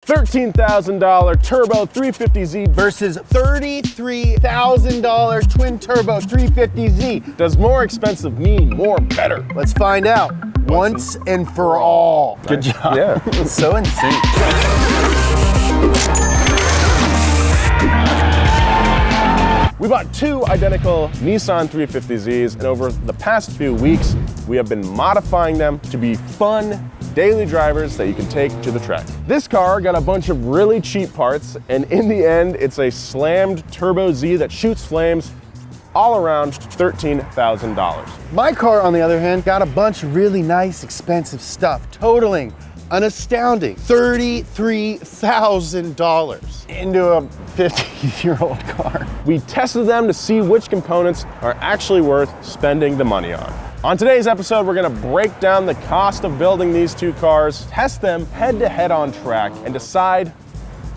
$13,000 turbo 350Z versus $33,000 twin turbo 350Z. Does more expensive mean more better? Let's find out once and for all. Good job. Yeah. So in sync. We bought two identical Nissan 350Zs, and over the past few weeks, we have been modifying them to be fun daily drivers that you can take to the track. This car got a bunch of really cheap parts, and in the end, it's a slammed Turbo Z that shoots flames all around $13,000. My car, on the other hand, got a bunch of really nice, expensive stuff, totaling an astounding $33,000 into a 50-year-old car. We tested them to see which components are actually worth spending the money on. On today's episode, we're gonna break down the cost of building these two cars, test them head-to-head on track, and decide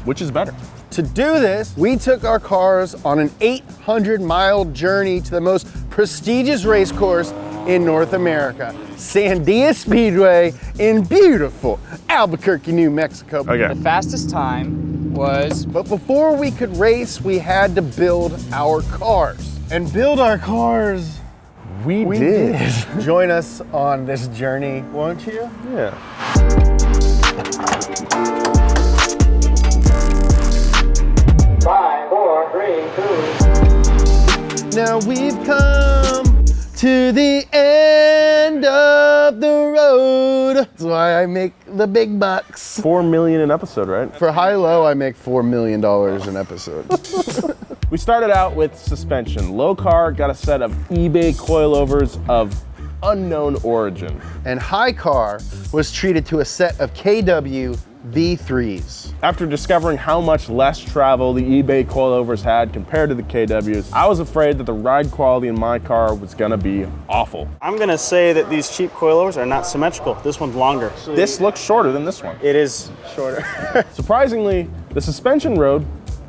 which is better. To do this, we took our cars on an 800-mile journey to the most prestigious race course in North America, Sandia Speedway in beautiful Albuquerque, New Mexico. Okay. The fastest time was... But before we could race, we had to build our cars. And build our cars, We did. Join us on this journey, won't you? Yeah. 5, 4, 3, 2. Now we've come to the end of the road. That's why I make the big bucks. $4 million an episode, right? For HiLow, I make $4 million an episode. We started out with suspension. Low car got a set of eBay coilovers of unknown origin. And High Car was treated to a set of KW V3s. After discovering how much less travel the eBay coilovers had compared to the KWs, I was afraid that the ride quality in my car was gonna be awful. I'm gonna say that these cheap coilovers are not symmetrical. This one's longer. This looks shorter than this one. It is shorter. Surprisingly, the suspension rode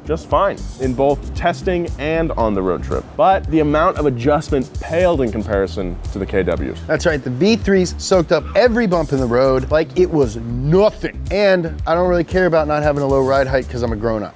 just fine in both testing and on the road trip. But the amount of adjustment paled in comparison to the KWs. That's right, the V3s soaked up every bump in the road like it was nothing. And I don't really care about not having a low ride height because I'm a grown up.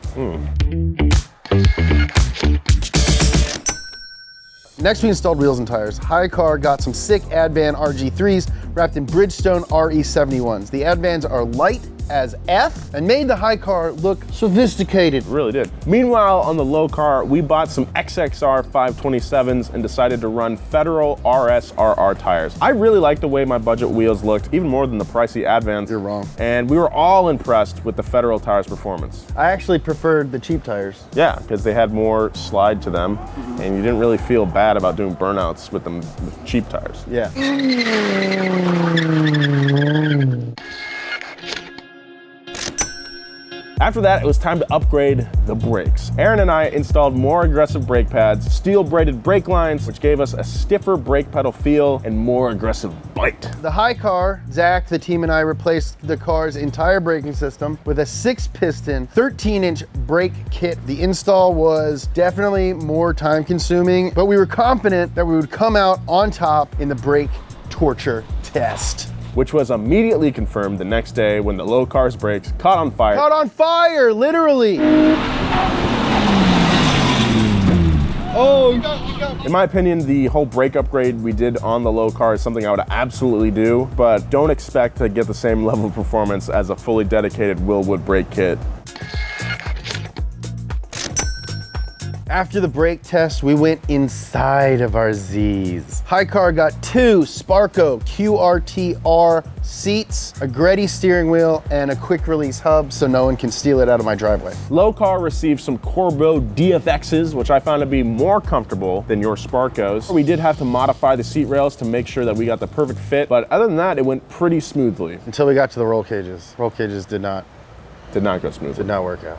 Next, we installed wheels and tires. High Car got some sick Advan RG3s wrapped in Bridgestone RE71s. The Advans are light as F and made the High Car look sophisticated. It really did. Meanwhile, on the low car, we bought some XXR 527s and decided to run Federal RSRR tires. I really liked the way my budget wheels looked, even more than the pricey Advans. You're wrong. And we were all impressed with the Federal tires' performance. I actually preferred the cheap tires. Yeah, because they had more slide to them, and you didn't really feel bad about doing burnouts with them with cheap tires. Yeah. After that, it was time to upgrade the brakes. Aaron and I installed more aggressive brake pads, steel braided brake lines, which gave us a stiffer brake pedal feel and more aggressive bite. The High Car, Zach, the team, and I replaced the car's entire braking system with a 6-piston, 13-inch brake kit. The install was definitely more time consuming, but we were confident that we would come out on top in the brake torture test. Which was immediately confirmed the next day when the low car's brakes caught on fire. Caught on fire, literally. Oh, you got. In my opinion, the whole brake upgrade we did on the low car is something I would absolutely do, but don't expect to get the same level of performance as a fully dedicated Willwood brake kit. After the brake test, we went inside of our Zs. High Car got 2 Sparco QRTR seats, a Greddy steering wheel, and a quick release hub so no one can steal it out of my driveway. Low car received some Corbeau DFXs, which I found to be more comfortable than your Sparcos. We did have to modify the seat rails to make sure that we got the perfect fit, but other than that, it went pretty smoothly. Until we got to the roll cages. Roll cages did not Did not go smoothly. work out.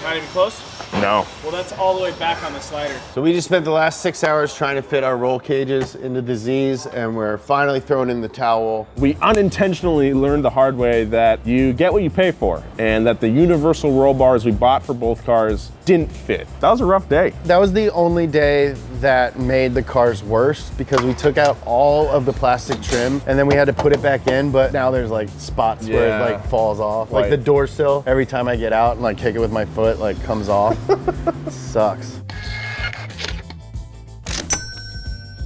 Not even close? No. Well, that's all the way back on the slider. So we just spent the last 6 hours trying to fit our roll cages into the Z's, and we're finally throwing in the towel. We unintentionally learned the hard way that you get what you pay for, and that the universal roll bars we bought for both cars didn't fit. That was a rough day. That was the only day that made the cars worse because we took out all of the plastic trim and then we had to put it back in, but now there's like spots where it like falls off. Like the door sill, every time I get out and like kick it with my foot, like comes off. Sucks.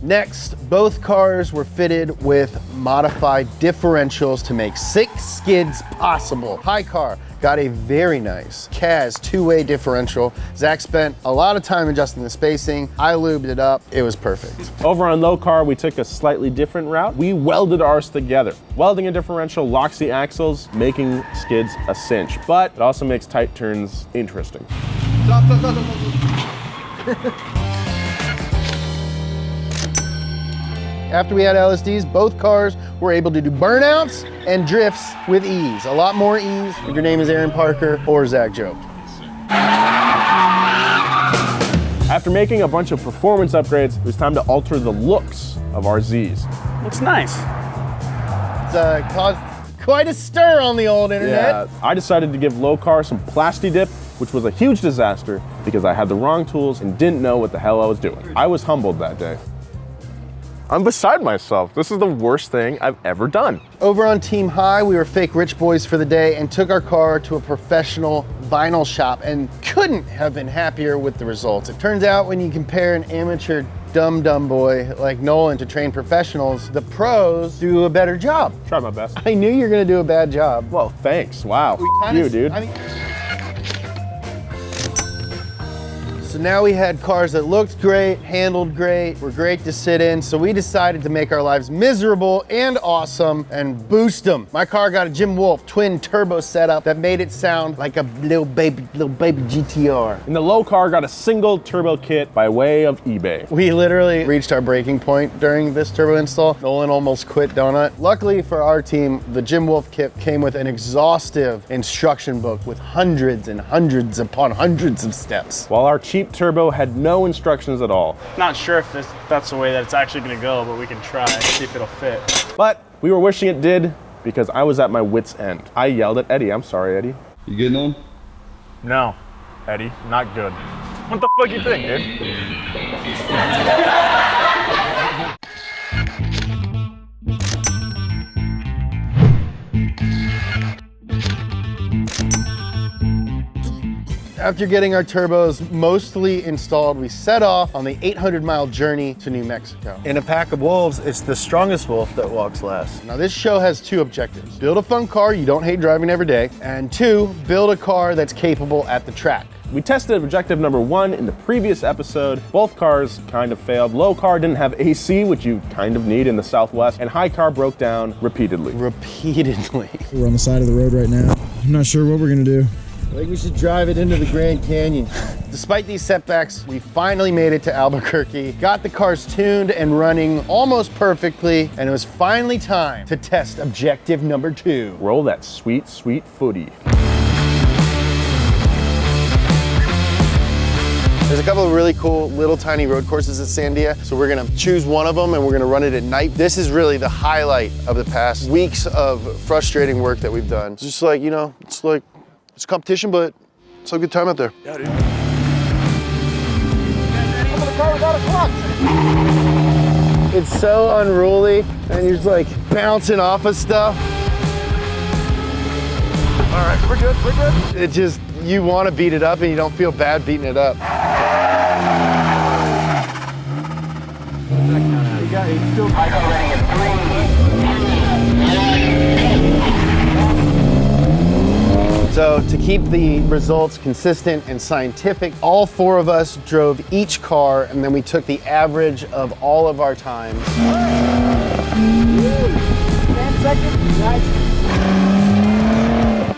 Next, both cars were fitted with modified differentials to make 6 skids possible. HiCar got a very nice CAS 2-way differential. Zach spent a lot of time adjusting the spacing. I lubed it up. It was perfect. Over on Low Car, we took a slightly different route. We welded ours together. Welding a differential locks the axles, making skids a cinch, but it also makes tight turns interesting. After we had LSDs, both cars were able to do burnouts and drifts with ease. A lot more ease if your name is Aaron Parker or Zach Jobe. After making a bunch of performance upgrades, it was time to alter the looks of our Zs. Looks nice. It's caused quite a stir on the old internet. I decided to give Low Car some plasti dip, which was a huge disaster because I had the wrong tools and didn't know what the hell I was doing. I was humbled that day. I'm beside myself. This is the worst thing I've ever done. Over on Team Hi, we were fake rich boys for the day and took our car to a professional vinyl shop and couldn't have been happier with the results. It turns out when you compare an amateur dumb boy like Nolan to trained professionals, the pros do a better job. Tried my best. I knew you were gonna do a bad job. Well, thanks. Wow. You, dude. So now we had cars that looked great, handled great, were great to sit in, so we decided to make our lives miserable and awesome and boost them. My car got a Jim Wolf twin turbo setup that made it sound like a little baby GTR. And the Low Car got a single turbo kit by way of eBay. We literally reached our breaking point during this turbo install. Nolan almost quit donut. Luckily for our team, the Jim Wolf kit came with an exhaustive instruction book with hundreds and hundreds upon hundreds of steps. While our cheap turbo had no instructions at all. Not sure if that's the way that it's actually gonna go, but we can try and see if it'll fit. But we were wishing it did because I was at my wit's end. I yelled at Eddie. I'm sorry, Eddie. You getting on? No, Eddie, not good. What the fuck you think, dude? After getting our turbos mostly installed, we set off on the 800-mile journey to New Mexico. In a pack of wolves, it's the strongest wolf that walks last. Now this show has 2 objectives. Build a fun car you don't hate driving every day, and 2, build a car that's capable at the track. We tested objective number 1 in the previous episode. Both cars kind of failed. Low Car didn't have AC, which you kind of need in the Southwest, and High Car broke down repeatedly. We're on the side of the road right now. I'm not sure what we're gonna do. I think we should drive it into the Grand Canyon. Despite these setbacks, we finally made it to Albuquerque, got the cars tuned and running almost perfectly, and it was finally time to test objective number 2. Roll that sweet, sweet footy. There's a couple of really cool little tiny road courses at Sandia, so we're gonna choose one of them and we're gonna run it at night. This is really the highlight of the past weeks of frustrating work that we've done. It's just like, you know, it's competition, but it's a good time out there. Yeah, dude. It's so unruly, and you're just like bouncing off of stuff. All right, we're good. It just, you want to beat it up and you don't feel bad beating it up. So to keep the results consistent and scientific, all 4 of us drove each car and then we took the average of all of our times. 10 seconds, nice.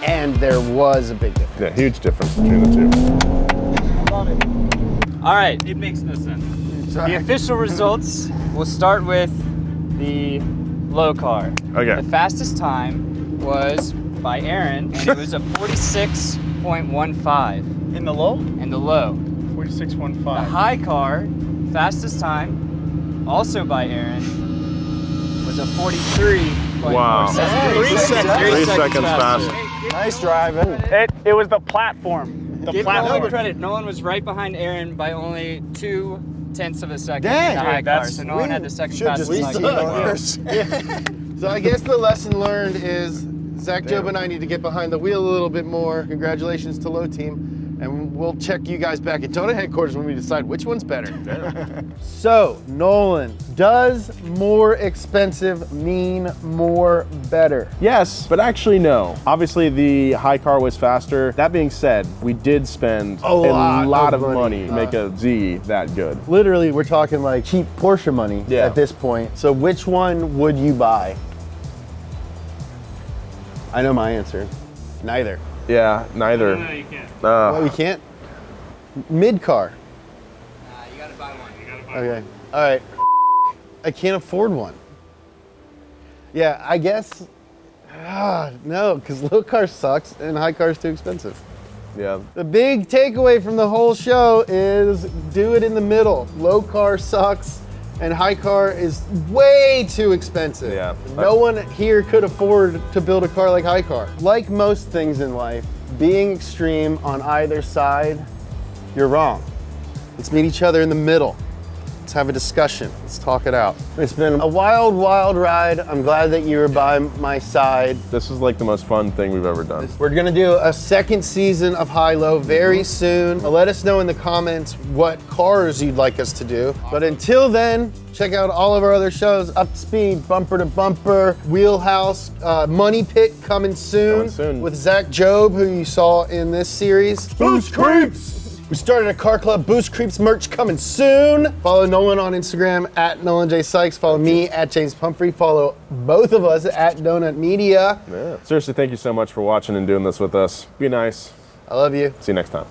And there was a big difference. Yeah, huge difference between the 2. Love it. All right, it makes no sense. The official results, we'll start with the Low Car. Okay. The fastest time was by Aaron, and it was a 46.15. In the low? in the low. 46.15. The high car, fastest time, also by Aaron, was a 43.4 Wow. seconds. 3 seconds. 3 seconds faster. Nice driving. It was the platform. The Give Nolan platform. credit. Nolan was right behind Aaron by only 0.2 of a second Dang. in the high Dude, car, that's- so Nolan had the second Should fastest just high be car. So I guess the lesson learned is Zach Jobe and I need to get behind the wheel a little bit more. Congratulations to Low Team. And we'll check you guys back at Donut headquarters when we decide which one's better. So, Nolan, does more expensive mean more better? Yes, but actually no. Obviously the high car was faster. That being said, we did spend A lot of of money money. to make a Z that good. Literally, we're talking like cheap Porsche money Yeah. at this point. So which one would you buy? I know my answer. Neither. Yeah, neither. No, you can't. Well, we can't. Mid car. You gotta buy one. Okay. All right. I can't afford one. Yeah, I guess. No, because low car sucks and high car is too expensive. Yeah. The big takeaway from the whole show is do it in the middle. Low car sucks and high car is way too expensive. Yeah. No one here could afford to build a car like high car. Like most things in life, being extreme on either side, you're wrong. Let's meet each other in the middle. Let's have a discussion. Let's talk it out. It's been a wild, wild ride. I'm glad that you were by my side. This is like the most fun thing we've ever done. We're gonna do a second season of HiLow very soon. Let us know in the comments what cars you'd like us to do. But until then, check out all of our other shows, Up to Speed, Bumper to Bumper, Wheelhouse, Money Pit coming Coming soon. with Zach Jobe, who you saw in this series. Boost creeps! We started a car club, Boost Creeps merch coming soon. Follow Nolan on Instagram at Nolan J. Sykes. Follow me at James Pumphrey. Follow both of us at Donut Media. Yeah. Seriously, thank you so much for watching and doing this with us. Be nice. I love you. See you next time.